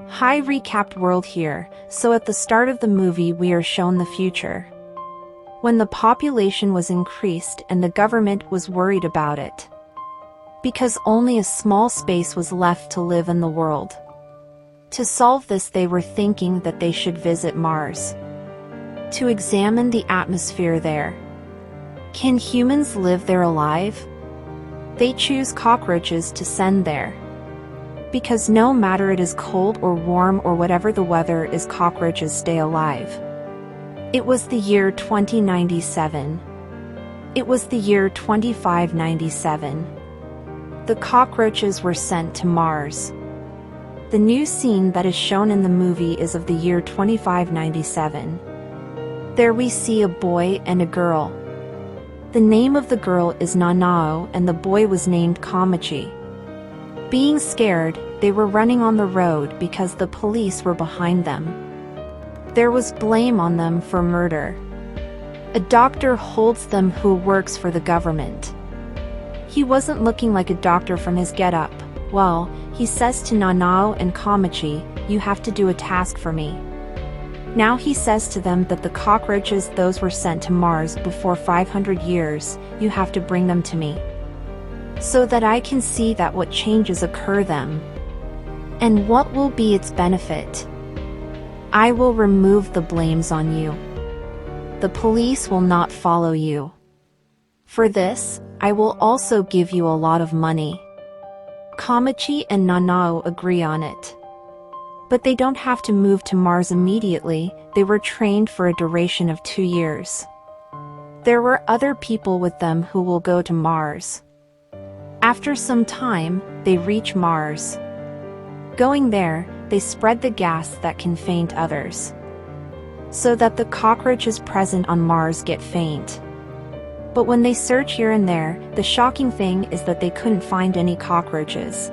Hi, recapped world here. So at the start of the movie we are shown the future, when the population was increased and the government was worried about it, because only a small space was left to live in the world. To solve this, they were thinking that they should visit Mars to examine the atmosphere there. Can humans live there alive? They choose cockroaches to send there, because no matter it is cold or warm or whatever the weather is, cockroaches stay alive. It was the year 2097. It was the year 2597. The cockroaches were sent to Mars. The new scene that is shown in the movie is of the year 2597. There we see a boy and a girl. The name of the girl is Nanao and the boy was named Komachi. Being scared, they were running on the road because the police were behind them. There was blame on them for murder. A doctor holds them who works for the government. He wasn't looking like a doctor from his getup. Well, he says to Nanao and Komachi, "You have to do a task for me." Now he says to them that the cockroaches, those were sent to Mars before 500 years, you have to bring them to me, so that I can see that what changes occur them. And what will be its benefit? I will remove the blames on you. The police will not follow you. For this, I will also give you a lot of money. Komachi and Nanao agree on it. But they don't have to move to Mars immediately, they were trained for a duration of 2 years. There were other people with them who will go to Mars. After some time, they reach Mars. Going there, they spread the gas that can faint others, so that the cockroaches present on Mars get faint. But when they search here and there, the shocking thing is that they couldn't find any cockroaches.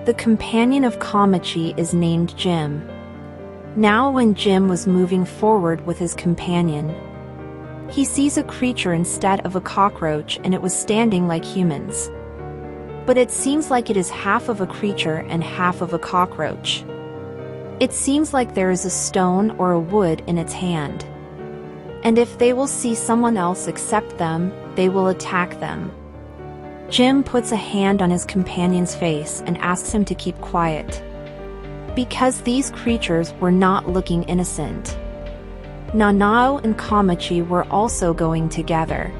The companion of Komachi is named Jim. Now when Jim was moving forward with his companion, he sees a creature instead of a cockroach, and it was standing like humans. But it seems like it is half of a creature and half of a cockroach. It seems like there is a stone or a wood in its hand. And if they will see someone else except them, they will attack them. Jim puts a hand on his companion's face and asks him to keep quiet, because these creatures were not looking innocent. Nanao and Komachi were also going together.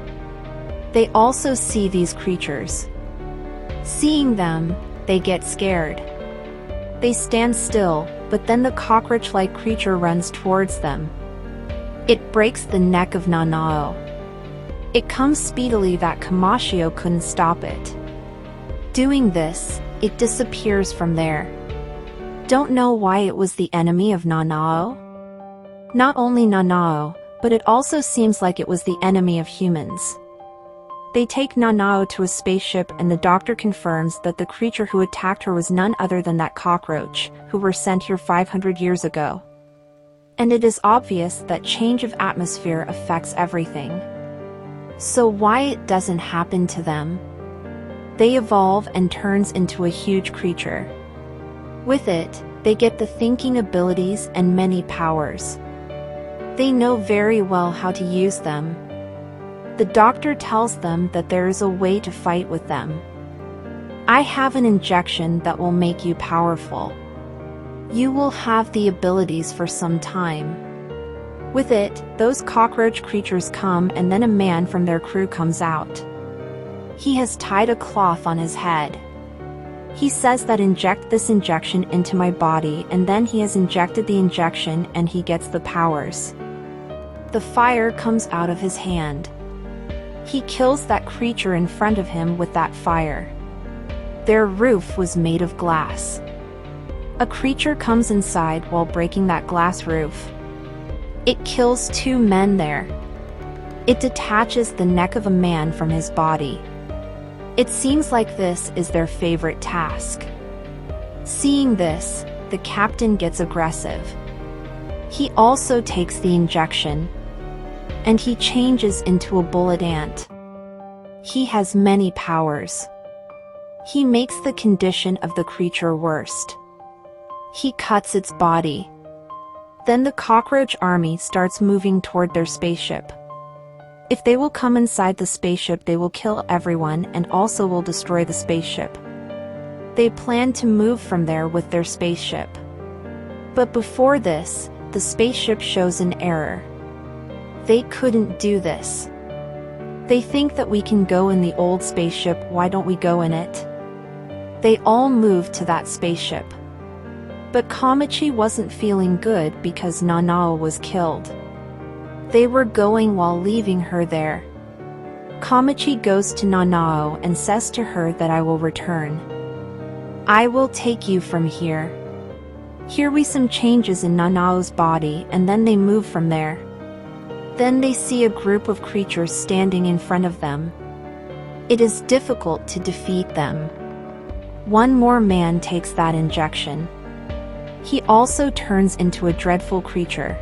They also see these creatures. Seeing them, they get scared. They stand still, but then the cockroach-like creature runs towards them. It breaks the neck of Nanao. It comes speedily that Komachi couldn't stop it. Doing this, it disappears from there. Don't know why it was the enemy of Nanao? Not only Nanao, but it also seems like it was the enemy of humans. They take Nanao to a spaceship and the doctor confirms that the creature who attacked her was none other than that cockroach, who were sent here 500 years ago. And it is obvious that change of atmosphere affects everything. So why it doesn't happen to them? They evolve and turns into a huge creature. With it, they get the thinking abilities and many powers. They know very well how to use them. The doctor tells them that there is a way to fight with them. I have an injection that will make you powerful. You will have the abilities for some time. With it, those cockroach creatures come, and then a man from their crew comes out. He has tied a cloth on his head. He says that inject this injection into my body, and then he has injected the injection and he gets the powers. The fire comes out of his hand. He kills that creature in front of him with that fire. Their roof was made of glass. A creature comes inside while breaking that glass roof. It kills 2 men there. It detaches the neck of a man from his body. It seems like this is their favorite task. Seeing this, the captain gets aggressive. He also takes the injection, and he changes into a bullet ant. He has many powers. He makes the condition of the creature worse. He cuts its body. Then the cockroach army starts moving toward their spaceship. If they will come inside the spaceship, they will kill everyone and also will destroy the spaceship. They plan to move from there with their spaceship. But before this, the spaceship shows an error. They couldn't do this. They think that we can go in the old spaceship, why don't we go in it? They all move to that spaceship. But Komachi wasn't feeling good because Nanao was killed. They were going while leaving her there. Komachi goes to Nanao and says to her that I will return. I will take you from here. Here we some changes in Nanao's body and then they move from there. Then they see a group of creatures standing in front of them. It is difficult to defeat them. One more man takes that injection. He also turns into a dreadful creature.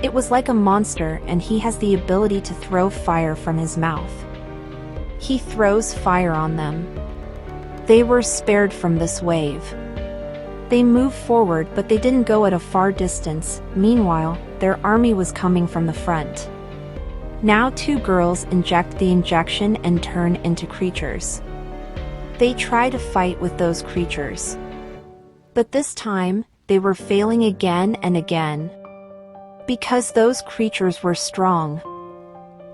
It was like a monster and he has the ability to throw fire from his mouth. He throws fire on them. They were spared from this wave. They moved forward but they didn't go at a far distance. Meanwhile, their army was coming from the front. Now two girls inject the injection and turn into creatures. They try to fight with those creatures. But this time, they were failing again and again. Because those creatures were strong.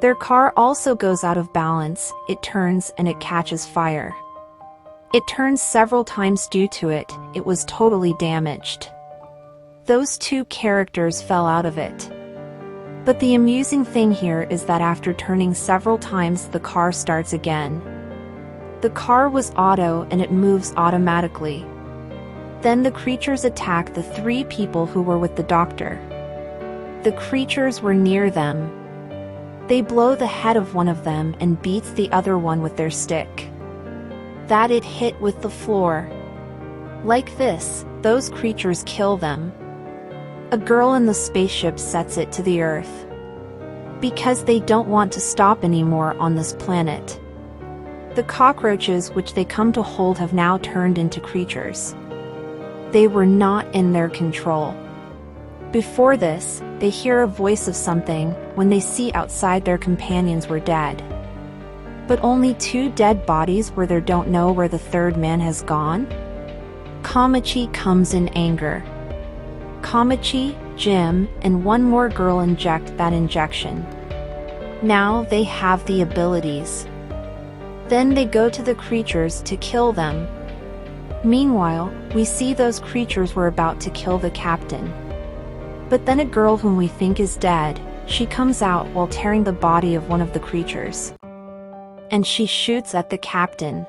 Their car also goes out of balance, it turns and it catches fire. It turns several times due to it, it was totally damaged. Those two characters fell out of it. But the amusing thing here is that after turning several times the car starts again. The car was auto and it moves automatically. Then the creatures attack the three people who were with the doctor. The creatures were near them. They blow the head of one of them and beats the other one with their stick. That it hit with the floor. Like this, those creatures kill them. A girl in the spaceship sets it to the earth. Because they don't want to stop anymore on this planet. The cockroaches which they come to hold have now turned into creatures. They were not in their control. Before this, they hear a voice of something when they see outside their companions were dead. But only two dead bodies where they don't know where the third man has gone? Komachi comes in anger. Komachi, Jim, and one more girl inject that injection. Now they have the abilities. Then they go to the creatures to kill them. Meanwhile, we see those creatures were about to kill the captain. But then a girl whom we think is dead, she comes out while tearing the body of one of the creatures. And she shoots at the captain.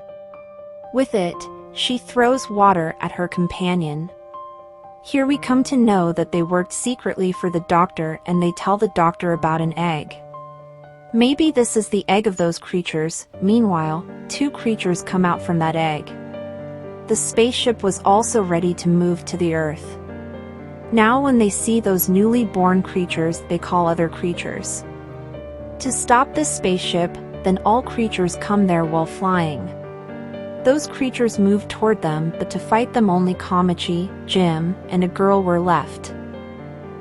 With it, she throws water at her companion. Here we come to know that they worked secretly for the doctor and they tell the doctor about an egg. Maybe this is the egg of those creatures. Meanwhile, two creatures come out from that egg. The spaceship was also ready to move to the Earth. Now when they see those newly born creatures, they call other creatures. To stop this spaceship, then all creatures come there while flying. Those creatures move toward them, but to fight them only Komachi, Jim, and a girl were left.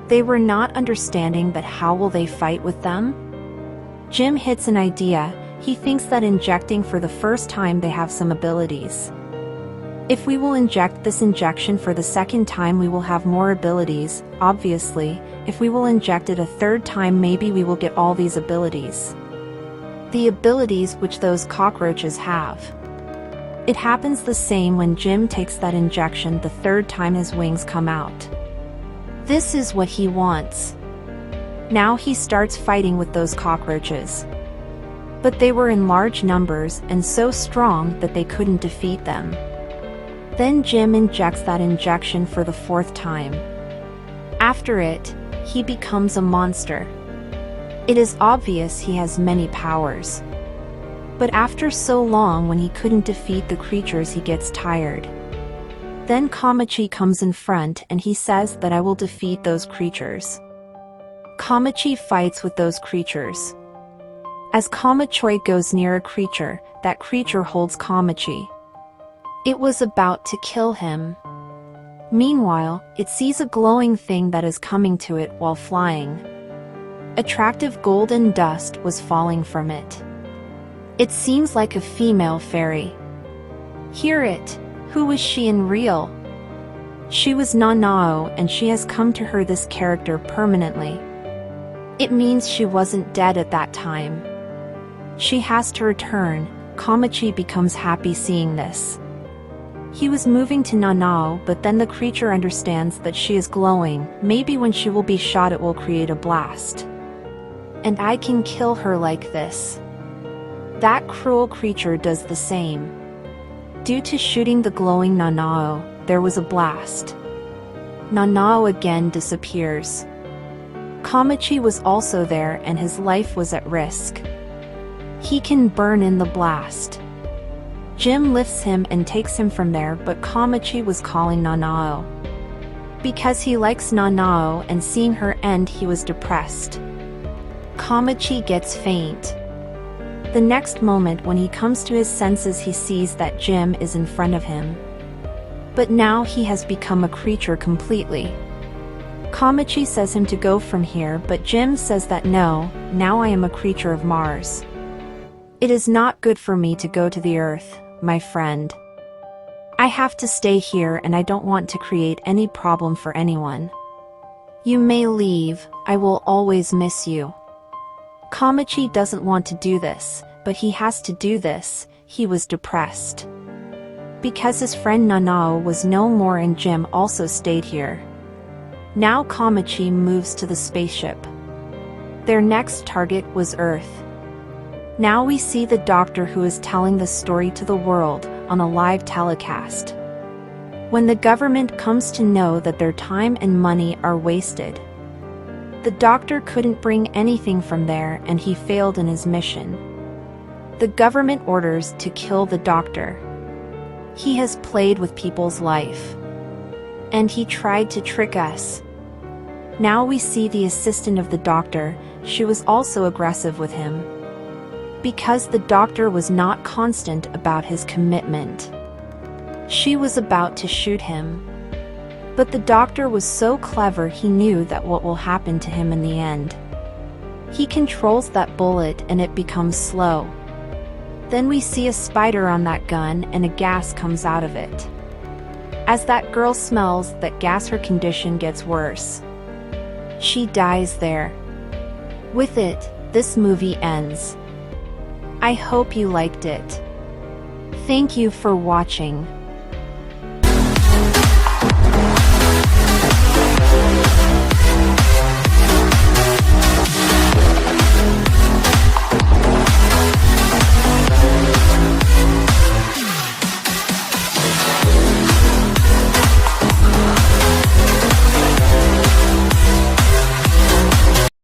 They were not understanding, but how will they fight with them? Jim hits an idea. He thinks that injecting for the first time they have some abilities. If we will inject this injection for the second time, we will have more abilities. Obviously, if we will inject it a third time, maybe we will get all these abilities. The abilities which those cockroaches have. It happens the same when Jim takes that injection the third time his wings come out. This is what he wants. Now he starts fighting with those cockroaches. But they were in large numbers and so strong that they couldn't defeat them. Then Jim injects that injection for the fourth time. After it, he becomes a monster. It is obvious he has many powers. But after so long, when he couldn't defeat the creatures, he gets tired. Then Komachi comes in front and he says that I will defeat those creatures. Komachi fights with those creatures. As Komachi goes near a creature, that creature holds Komachi. It was about to kill him. Meanwhile, it sees a glowing thing that is coming to it while flying. Attractive golden dust was falling from it. It seems like a female fairy. Hear it. Who was she in real? She was Nanao, and she has come to her this character permanently. It means she wasn't dead at that time. She has to return. Komachi becomes happy seeing this. He was moving to Nanao, but then the creature understands that she is glowing. Maybe when she will be shot it will create a blast. And I can kill her like this. That cruel creature does the same. Due to shooting the glowing Nanao, there was a blast. Nanao again disappears. Komachi was also there and his life was at risk. He can burn in the blast. Jim lifts him and takes him from there, but Komachi was calling Nanao. Because he likes Nanao and seeing her end, he was depressed. Komachi gets faint. The next moment when he comes to his senses he sees that Jim is in front of him. But now he has become a creature completely. Komachi says him to go from here, but Jim says that no, now I am a creature of Mars. It is not good for me to go to the Earth, my friend. I have to stay here and I don't want to create any problem for anyone. You may leave, I will always miss you. Komachi doesn't want to do this, but he has to do this. He was depressed. Because his friend Nanao was no more and Jim also stayed here. Now Komachi moves to the spaceship. Their next target was Earth. Now we see the doctor who is telling the story to the world on a live telecast. When the government comes to know that their time and money are wasted, the doctor couldn't bring anything from there and he failed in his mission. The government orders to kill the doctor. He has played with people's life. And he tried to trick us. Now we see the assistant of the doctor, she was also aggressive with him. Because the doctor was not constant about his commitment. She was about to shoot him. But the doctor was so clever he knew that what will happen to him in the end. He controls that bullet and it becomes slow. Then we see a spider on that gun and a gas comes out of it. As that girl smells that gas, her condition gets worse. She dies there. With it, this movie ends. I hope you liked it. Thank you for watching.